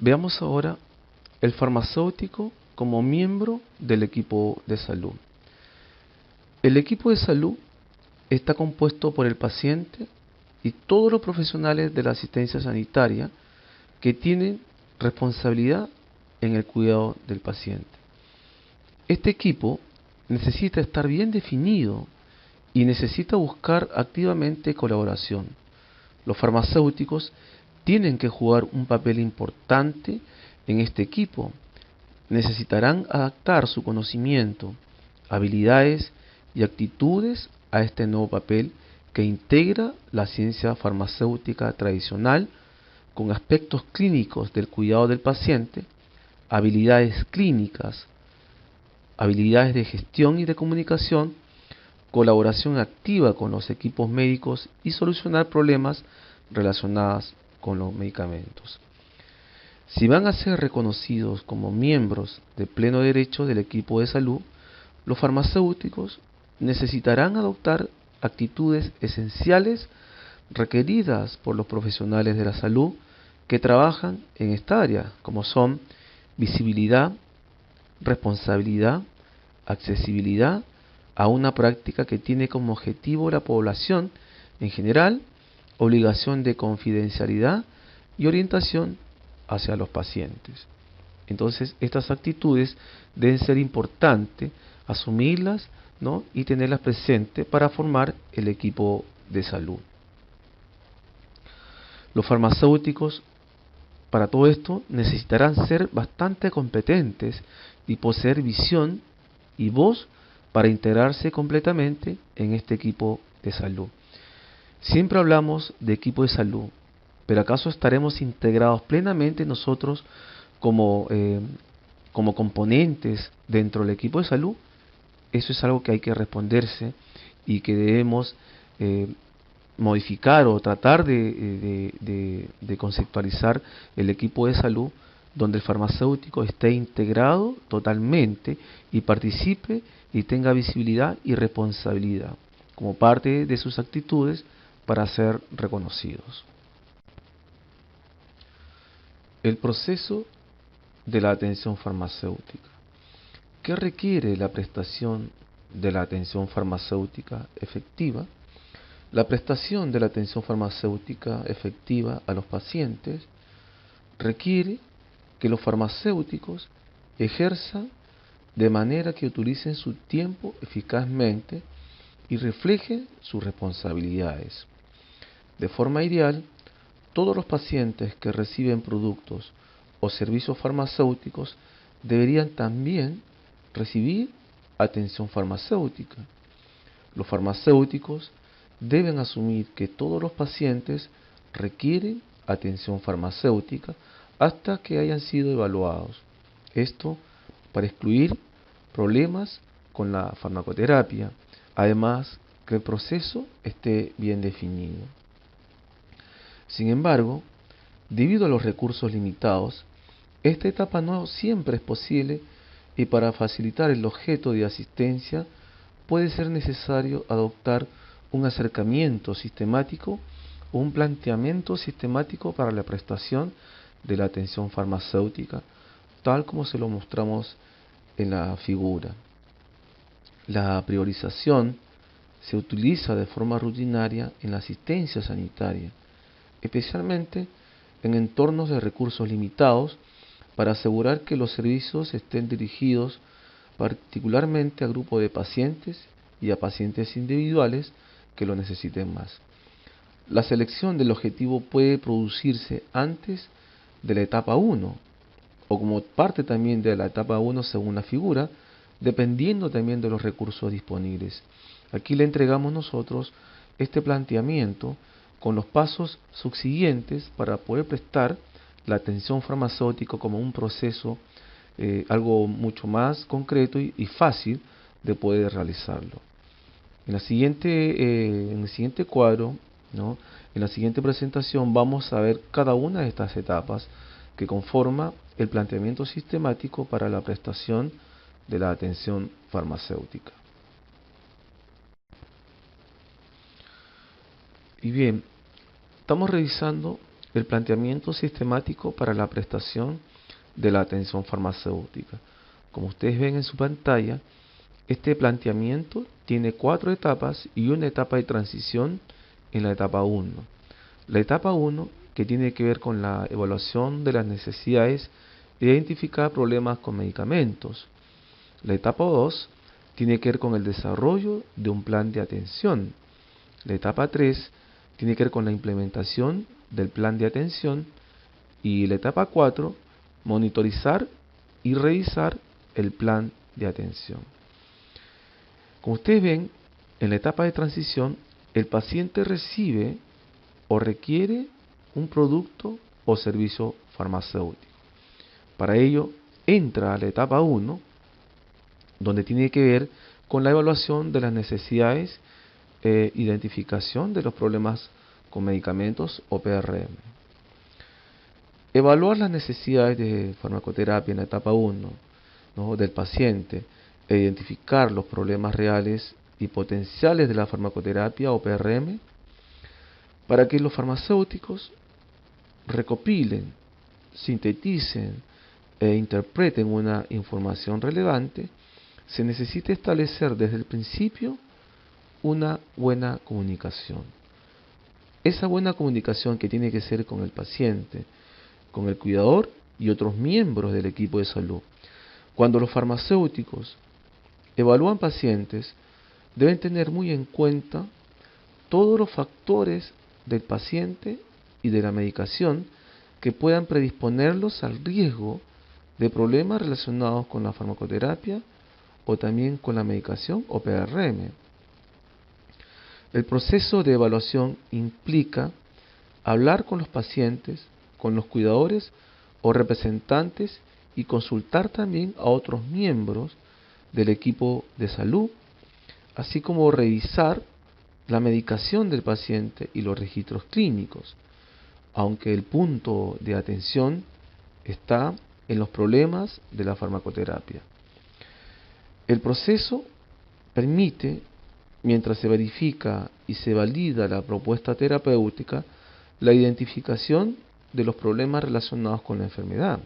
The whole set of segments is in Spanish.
Veamos ahora el farmacéutico como miembro del equipo de salud. El equipo de salud está compuesto por el paciente y todos los profesionales de la asistencia sanitaria que tienen responsabilidad en el cuidado del paciente. Este equipo necesita estar bien definido y necesita buscar activamente colaboración. Los farmacéuticos tienen que jugar un papel importante en este equipo. Necesitarán adaptar su conocimiento, habilidades y actitudes a este nuevo papel que integra la ciencia farmacéutica tradicional con aspectos clínicos del cuidado del paciente, habilidades clínicas, habilidades de gestión y de comunicación, colaboración activa con los equipos médicos y solucionar problemas relacionados con los medicamentos. Si van a ser reconocidos como miembros de pleno derecho del equipo de salud, los farmacéuticos necesitarán adoptar actitudes esenciales requeridas por los profesionales de la salud que trabajan en esta área, como son visibilidad, responsabilidad, accesibilidad a una práctica que tiene como objetivo la población en general, obligación de confidencialidad y orientación hacia los pacientes. Entonces, estas actitudes deben ser importantes, asumirlas, ¿no?, y tenerlas presentes para formar el equipo de salud. Los farmacéuticos, para todo esto, necesitarán ser bastante competentes y poseer visión y voz para integrarse completamente en este equipo de salud. Siempre hablamos de equipo de salud, pero ¿acaso estaremos integrados plenamente nosotros como componentes dentro del equipo de salud? Eso es algo que hay que responderse y que debemos modificar o tratar de conceptualizar el equipo de salud donde el farmacéutico esté integrado totalmente y participe y tenga visibilidad y responsabilidad como parte de sus actitudes para ser reconocidos. El proceso de la atención farmacéutica. ¿Qué requiere la prestación de la atención farmacéutica efectiva? La prestación de la atención farmacéutica efectiva a los pacientes requiere que los farmacéuticos ejerzan de manera que utilicen su tiempo eficazmente y reflejen sus responsabilidades. De forma ideal, todos los pacientes que reciben productos o servicios farmacéuticos deberían también recibir atención farmacéutica. Los farmacéuticos deben asumir que todos los pacientes requieren atención farmacéutica hasta que hayan sido evaluados. Esto para excluir problemas con la farmacoterapia, además que el proceso esté bien definido. Sin embargo, debido a los recursos limitados, esta etapa no siempre es posible y para facilitar el objeto de asistencia puede ser necesario adoptar un acercamiento sistemático o un planteamiento sistemático para la prestación de la atención farmacéutica, tal como se lo mostramos en la figura. La priorización se utiliza de forma rutinaria en la asistencia sanitaria, especialmente en entornos de recursos limitados, para asegurar que los servicios estén dirigidos particularmente a grupos de pacientes y a pacientes individuales que lo necesiten más. La selección del objetivo puede producirse antes de la etapa 1 o como parte también de la etapa 1 según la figura, dependiendo también de los recursos disponibles. Aquí le entregamos nosotros este planteamiento con los pasos subsiguientes para poder prestar la atención farmacéutica como un proceso, algo mucho más concreto y fácil de poder realizarlo. En el siguiente cuadro, ¿no?, en la siguiente presentación vamos a ver cada una de estas etapas que conforma el planteamiento sistemático para la prestación de la atención farmacéutica. Y bien, estamos revisando el planteamiento sistemático para la prestación de la atención farmacéutica. Como ustedes ven en su pantalla, este planteamiento tiene 4 etapas y una etapa de transición en la etapa 1. La etapa 1, que tiene que ver con la evaluación de las necesidades de identificar problemas con medicamentos. La etapa 2 tiene que ver con el desarrollo de un plan de atención. La etapa 3 tiene que ver con la implementación del plan de atención. Y la etapa 4, monitorizar y revisar el plan de atención. Como ustedes ven, en la etapa de transición, el paciente recibe o requiere un producto o servicio farmacéutico. Para ello, entra a la etapa 1, donde tiene que ver con la evaluación de las necesidades, identificación de los problemas con medicamentos o PRM. Evaluar las necesidades de farmacoterapia en la etapa 1, ¿no?, del paciente, e identificar los problemas reales y potenciales de la farmacoterapia o PRM, para que los farmacéuticos recopilen, sinteticen e interpreten una información relevante, se necesita establecer desde el principio una buena comunicación. Esa buena comunicación que tiene que ser con el paciente, con el cuidador y otros miembros del equipo de salud. Cuando los farmacéuticos evalúan pacientes, deben tener muy en cuenta todos los factores del paciente y de la medicación que puedan predisponerlos al riesgo de problemas relacionados con la farmacoterapia o también con la medicación o PRM. El proceso de evaluación implica hablar con los pacientes, con los cuidadores o representantes y consultar también a otros miembros del equipo de salud, así como revisar la medicación del paciente y los registros clínicos, aunque el punto de atención está en los problemas de la farmacoterapia. El proceso permite, mientras se verifica y se valida la propuesta terapéutica, la identificación de los problemas relacionados con la enfermedad.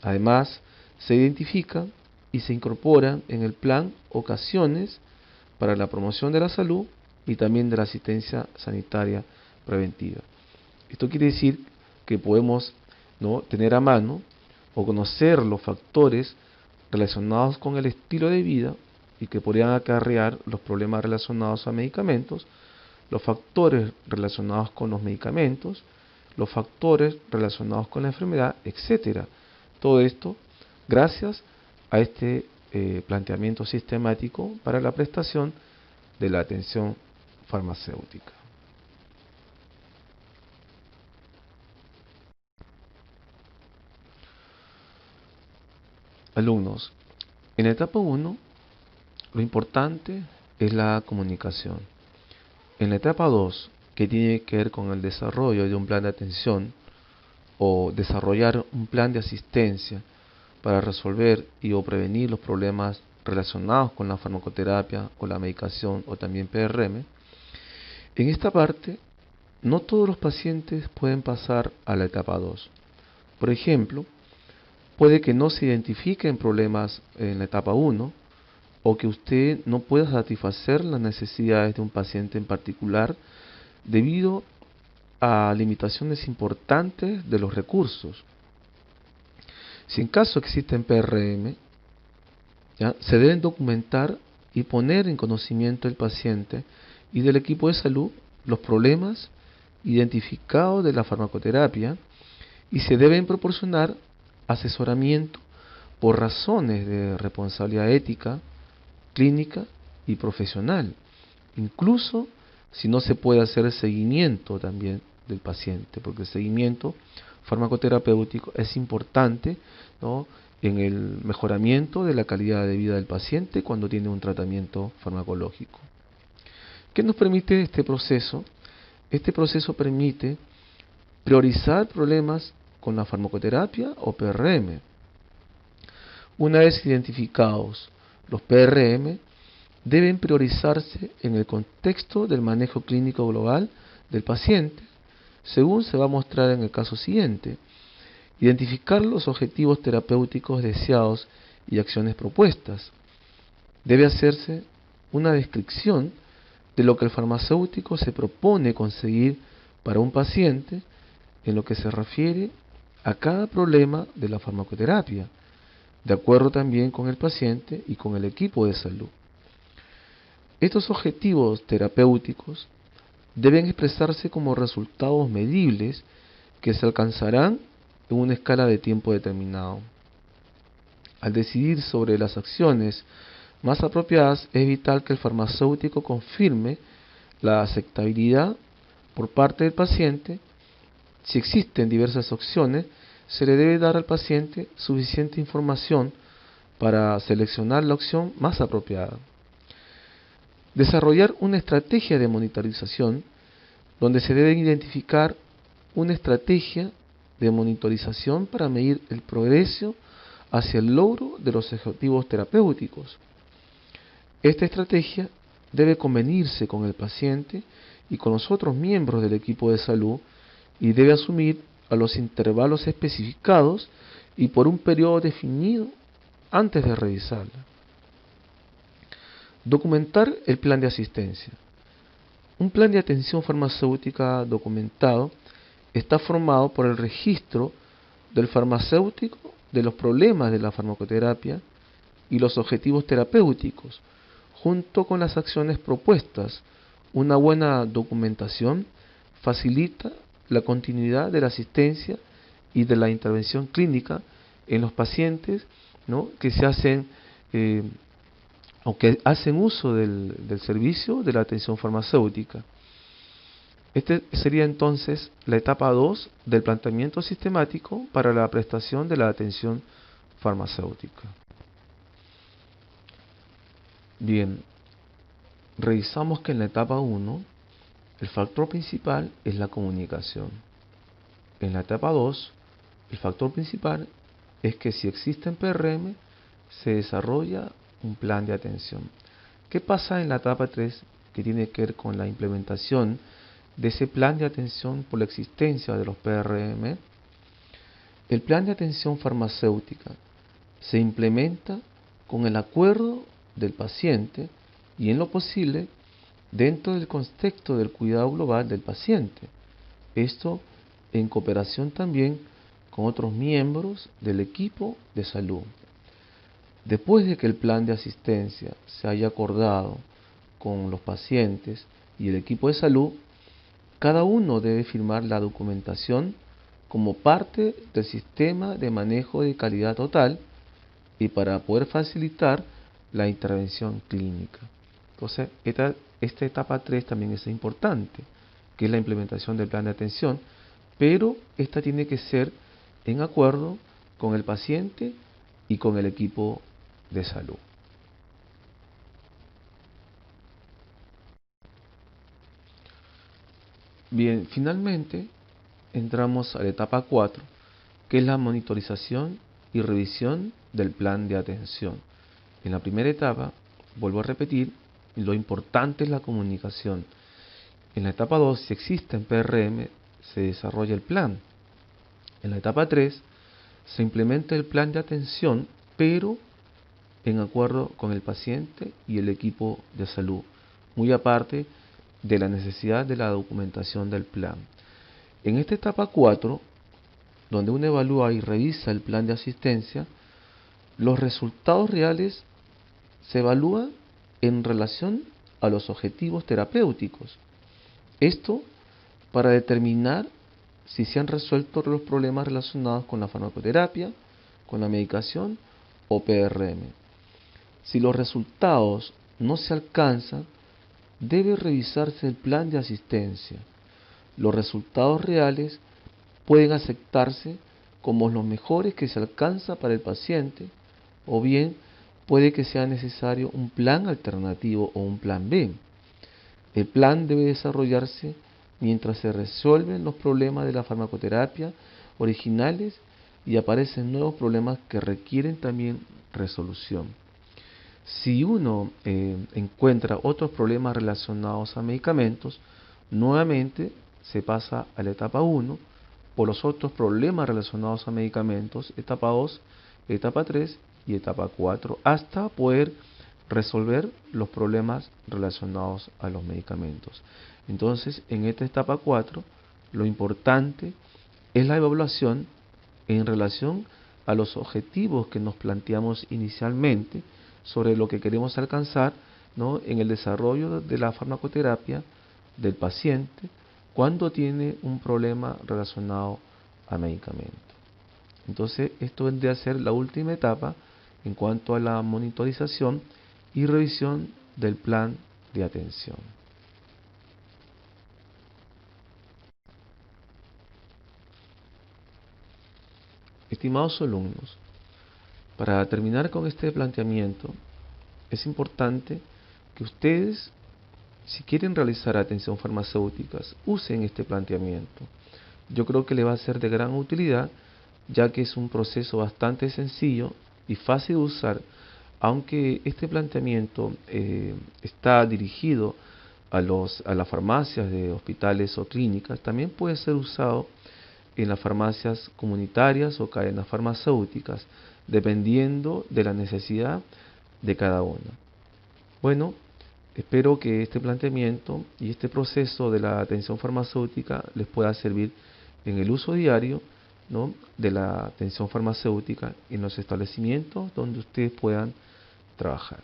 Además, se identifican y se incorporan en el plan acciones para la promoción de la salud y también de la asistencia sanitaria preventiva. Esto quiere decir que podemos, ¿no?, tener a mano o conocer los factores relacionados con el estilo de vida y que podrían acarrear los problemas relacionados a medicamentos, los factores relacionados con los medicamentos, los factores relacionados con la enfermedad, etcétera. Todo esto gracias a este planteamiento sistemático para la prestación de la atención farmacéutica. Alumnos, en la etapa 1, lo importante es la comunicación. En la etapa 2, que tiene que ver con el desarrollo de un plan de atención o desarrollar un plan de asistencia para resolver y o prevenir los problemas relacionados con la farmacoterapia o la medicación o también PRM, en esta parte no todos los pacientes pueden pasar a la etapa 2. Por ejemplo, puede que no se identifiquen problemas en la etapa 1 o que usted no pueda satisfacer las necesidades de un paciente en particular debido a limitaciones importantes de los recursos. Si en caso existen PRM, ¿ya?, se deben documentar y poner en conocimiento del paciente y del equipo de salud los problemas identificados de la farmacoterapia y se deben proporcionar asesoramiento por razones de responsabilidad ética, clínica y profesional, incluso si no se puede hacer seguimiento también del paciente, porque el seguimiento farmacoterapéutico es importante, ¿no?, en el mejoramiento de la calidad de vida del paciente cuando tiene un tratamiento farmacológico. ¿Qué nos permite este proceso? Este proceso permite priorizar problemas con la farmacoterapia o PRM. Una vez identificados los PRM, deben priorizarse en el contexto del manejo clínico global del paciente, según se va a mostrar en el caso siguiente. Identificar los objetivos terapéuticos deseados y acciones propuestas. Debe hacerse una descripción de lo que el farmacéutico se propone conseguir para un paciente en lo que se refiere a cada problema de la farmacoterapia, de acuerdo también con el paciente y con el equipo de salud. Estos objetivos terapéuticos deben expresarse como resultados medibles que se alcanzarán en una escala de tiempo determinado. Al decidir sobre las acciones más apropiadas, es vital que el farmacéutico confirme la aceptabilidad por parte del paciente. Si existen diversas opciones, se le debe dar al paciente suficiente información para seleccionar la opción más apropiada. Desarrollar una estrategia de monitorización, donde se debe identificar una estrategia de monitorización para medir el progreso hacia el logro de los objetivos terapéuticos. Esta estrategia debe convenirse con el paciente y con los otros miembros del equipo de salud y debe asumir a los intervalos especificados y por un periodo definido antes de revisarla. Documentar el plan de asistencia. Un plan de atención farmacéutica documentado está formado por el registro del farmacéutico de los problemas de la farmacoterapia y los objetivos terapéuticos, junto con las acciones propuestas. Una buena documentación facilita la continuidad de la asistencia y de la intervención clínica en los pacientes, ¿no?, que se hacen o que hacen uso del servicio de la atención farmacéutica. Este sería entonces la etapa 2 del planteamiento sistemático para la prestación de la atención farmacéutica. Bien, revisamos que en la etapa 1 el factor principal es la comunicación. En la etapa 2, el factor principal es que si existen PRM, se desarrolla un plan de atención. ¿Qué pasa en la etapa 3, que tiene que ver con la implementación de ese plan de atención por la existencia de los PRM? El plan de atención farmacéutica se implementa con el acuerdo del paciente y, en lo posible, dentro del contexto del cuidado global del paciente. Esto en cooperación también con otros miembros del equipo de salud. Después de que el plan de asistencia se haya acordado con los pacientes y el equipo de salud, cada uno debe firmar la documentación como parte del sistema de manejo de calidad total y para poder facilitar la intervención clínica. Entonces, esta etapa 3 también es importante, que es la implementación del plan de atención, pero esta tiene que ser en acuerdo con el paciente y con el equipo de salud. Bien, finalmente entramos a la etapa 4, que es la monitorización y revisión del plan de atención. En la primera etapa, vuelvo a repetir, lo importante es la comunicación. En la etapa 2, si existen PRM, se desarrolla el plan. En la etapa 3, se implementa el plan de atención, pero en acuerdo con el paciente y el equipo de salud, muy aparte de la necesidad de la documentación del plan. En esta etapa 4, donde uno evalúa y revisa el plan de asistencia, los resultados reales se evalúan en relación a los objetivos terapéuticos. Esto para determinar si se han resuelto los problemas relacionados con la farmacoterapia, con la medicación o PRM. Si los resultados no se alcanzan, debe revisarse el plan de asistencia. Los resultados reales pueden aceptarse como los mejores que se alcanza para el paciente, o bien puede que sea necesario un plan alternativo o un plan B. El plan debe desarrollarse mientras se resuelven los problemas de la farmacoterapia originales y aparecen nuevos problemas que requieren también resolución. Si uno encuentra otros problemas relacionados a medicamentos, nuevamente se pasa a la etapa 1, por los otros problemas relacionados a medicamentos, etapa 2, etapa 3 y etapa 4, hasta poder resolver los problemas relacionados a los medicamentos. Entonces, en esta etapa 4, lo importante es la evaluación en relación a los objetivos que nos planteamos inicialmente sobre lo que queremos alcanzar, ¿no?, en el desarrollo de la farmacoterapia del paciente cuando tiene un problema relacionado a medicamento. Entonces, esto vendría a ser la última etapa en cuanto a la monitorización y revisión del plan de atención. Estimados alumnos, para terminar con este planteamiento, es importante que ustedes, si quieren realizar atención farmacéutica, usen este planteamiento. Yo creo que le va a ser de gran utilidad, ya que es un proceso bastante sencillo y fácil de usar, aunque este planteamiento está dirigido a las farmacias de hospitales o clínicas, también puede ser usado en las farmacias comunitarias o cadenas farmacéuticas, dependiendo de la necesidad de cada una. Bueno, espero que este planteamiento y este proceso de la atención farmacéutica les pueda servir en el uso diario, ¿no?, de la atención farmacéutica en los establecimientos donde ustedes puedan trabajar.